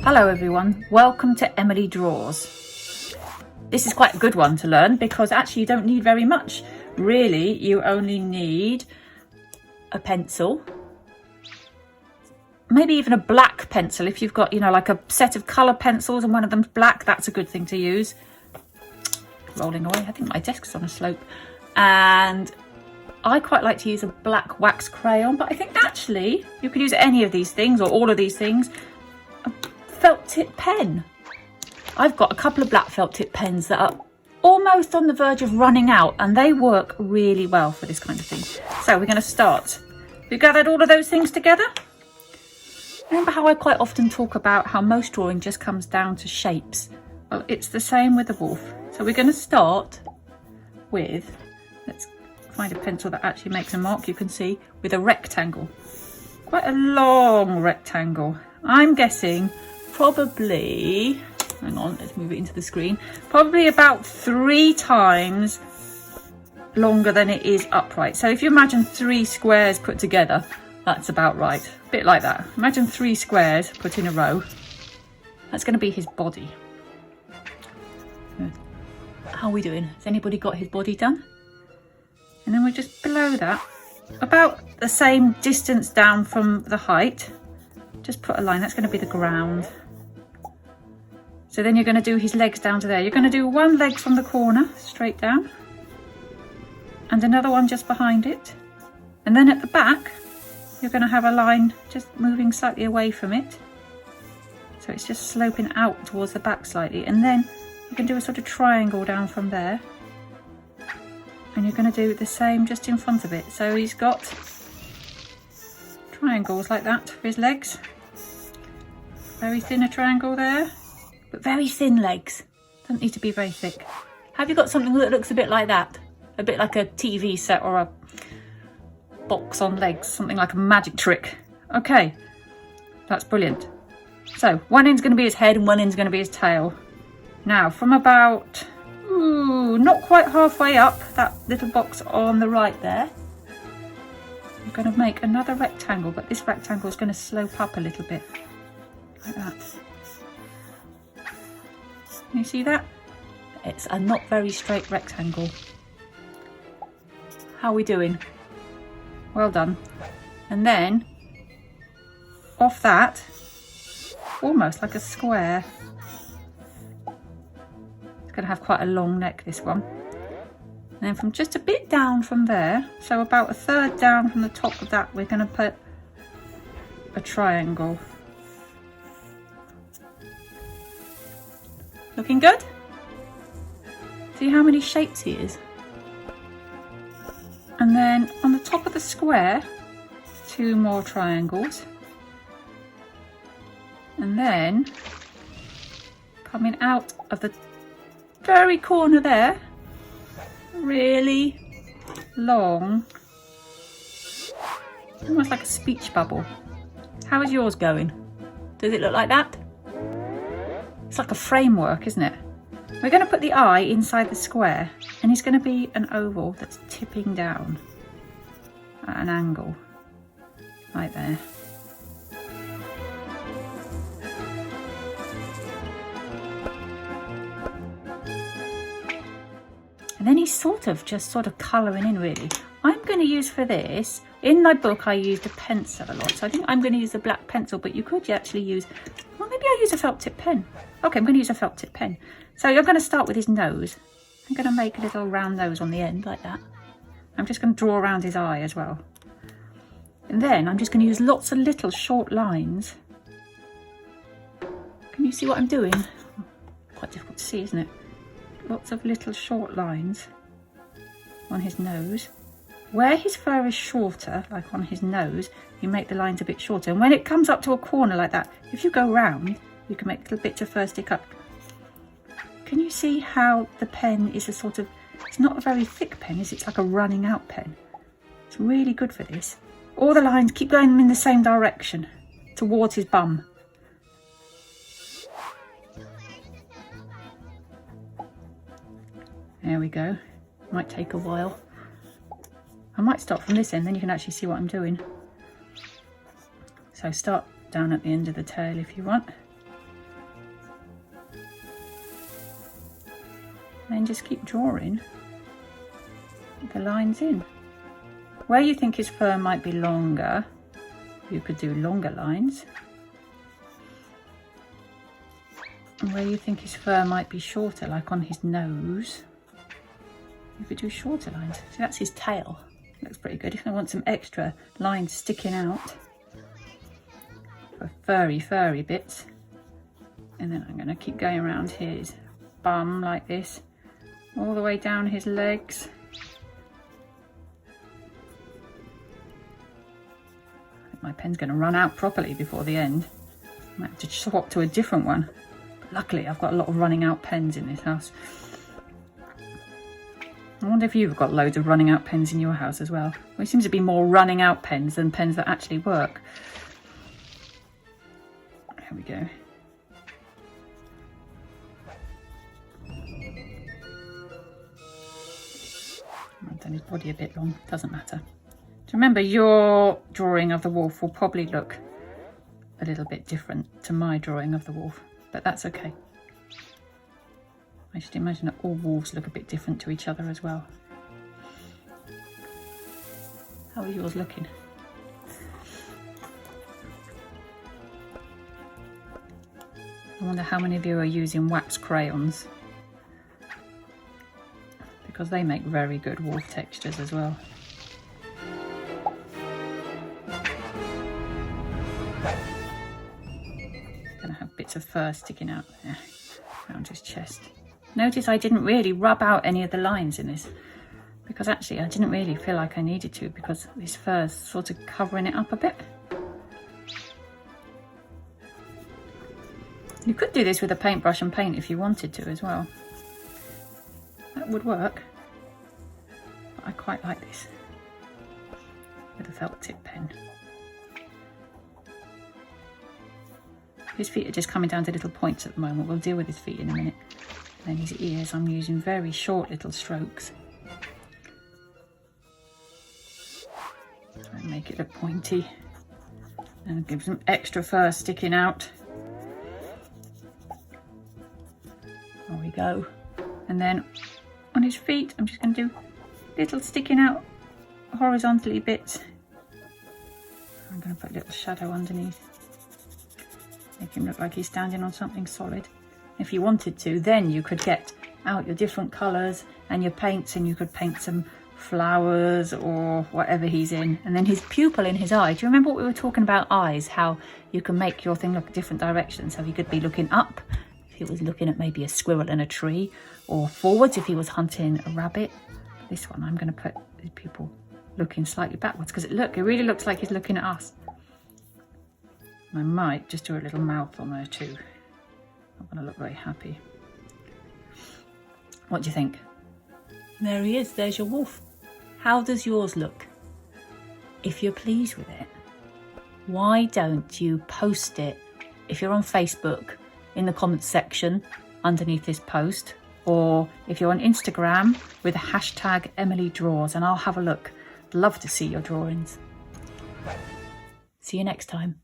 Hello everyone, welcome to Emily Draws. This is quite a good one to learn because actually you don't need very much. Really, you only need a pencil, maybe even a black pencil. If you've got, like a set of colour pencils and one of them's black, that's a good thing to use. Rolling away, I think my desk's on a slope. And I quite like to use a black wax crayon, but I think actually you could use any of these things or all of these things. A felt tip pen. I've got a couple of black felt tip pens that are almost on the verge of running out, and they work really well for this kind of thing. So we're going to start. We gathered all of those things together. Remember how I quite often talk about how most drawing just comes down to shapes? Well, it's the same with the wolf. So we're going to start with, let's find a pencil that actually makes a mark, you can see, with a rectangle. Quite a long rectangle. I'm guessing probably, hang on, let's move it into the screen, probably about 3 times longer than it is upright. So if you imagine 3 squares put together, that's about right. A bit like that. Imagine 3 squares put in a row. That's going to be his body. Good. How are we doing? Has anybody got his body done? And then we're just below that, about the same distance down from the height. Just put a line, that's going to be the ground. So then you're going to do his legs down to there. You're going to do one leg from the corner, straight down. And another one just behind it. And then at the back, you're going to have a line just moving slightly away from it. So it's just sloping out towards the back slightly. And then you can do a sort of triangle down from there. And you're going to do the same just in front of it. So he's got triangles like that for his legs. Very thin a triangle there, but very thin legs. Doesn't need to be very thick. Have you got something that looks a bit like that? A bit like a TV set or a box on legs, something like a magic trick. Okay, that's brilliant. So one end's going to be his head and one end's going to be his tail. Now from about, not quite halfway up that little box on the right there, I'm going to make another rectangle, but this rectangle is going to slope up a little bit, like that. Can you see that? It's a not very straight rectangle. How are we doing? Well done. And then, off that, almost like a square. It's going to have quite a long neck, this one. And then from just a bit down from there, so about 1/3 down from the top of that, we're going to put a triangle. Looking good? See how many shapes he is? And then on the top of the square, 2 more triangles. And then coming out of the very corner there, really long, almost like a speech bubble. How is yours going? Does it look like that? It's like a framework, isn't it? We're going to put the eye inside the square, and it's going to be an oval that's tipping down at an angle, right there. And then he's sort of colouring in, really. I'm going to use for this, in my book I used a pencil a lot, so I think I'm going to use a black pencil, but you could actually use, well, maybe I'll use a felt tip pen. Okay, I'm going to use a felt tip pen. So I'm going to start with his nose. I'm going to make a little round nose on the end, like that. I'm just going to draw around his eye as well. And then I'm just going to use lots of little short lines. Can you see what I'm doing? Quite difficult to see, isn't it? Lots of little short lines on his nose. Where his fur is shorter, like on his nose, you make the lines a bit shorter. And when it comes up to a corner like that, if you go round, you can make little bits of fur stick up. Can you see how the pen is a sort of, it's not a very thick pen, is it? It's like a running out pen. It's really good for this. All the lines, keep going in the same direction, towards his bum. There we go. Might take a while. I might start from this end, then you can actually see what I'm doing. So start down at the end of the tail if you want. And just keep drawing the lines in. Where you think his fur might be longer, you could do longer lines. And where you think his fur might be shorter, like on his nose, you could do shorter lines. So that's his tail. Looks pretty good. If I want some extra lines sticking out for furry bits. And then I'm going to keep going around his bum like this, all the way down his legs. I think my pen's going to run out properly before the end. I might have to swap to a different one. But luckily I've got a lot of running out pens in this house. I wonder if you've got loads of running out pens in your house as well. Well, it seems to be more running out pens than pens that actually work. There we go. I've done his body a bit long, doesn't matter. So remember, your drawing of the wolf will probably look a little bit different to my drawing of the wolf, but that's okay. I should imagine that all wolves look a bit different to each other as well. How is yours looking? I wonder how many of you are using wax crayons, because they make very good wolf textures as well. Gonna have bits of fur sticking out there around his chest. Notice I didn't really rub out any of the lines in this, because actually I didn't really feel like I needed to, because this fur's sort of covering it up a bit. You could do this with a paintbrush and paint if you wanted to as well. That would work. But I quite like this with a felt tip pen. His feet are just coming down to little points at the moment. We'll deal with his feet in a minute. And then his ears, I'm using very short little strokes. Try and make it look pointy. And give some extra fur sticking out. There we go. And then on his feet, I'm just going to do little sticking out horizontally bits. I'm going to put a little shadow underneath. Make him look like he's standing on something solid. If you wanted to, then you could get out your different colours and your paints, and you could paint some flowers or whatever he's in. And then his pupil in his eye. Do you remember what we were talking about eyes? How you can make your thing look different directions. So he could be looking up if he was looking at maybe a squirrel in a tree, or forwards if he was hunting a rabbit. This one, I'm going to put his pupil looking slightly backwards, because it really looks like he's looking at us. And I might just do a little mouth on there too. Not going to look very happy. What do you think? There he is, there's your wolf. How does yours look? If you're pleased with it, why don't you post it, if you're on Facebook, in the comments section underneath this post, or if you're on Instagram with the hashtag Emily Draws, and I'll have a look. Love to see your drawings. See you next time.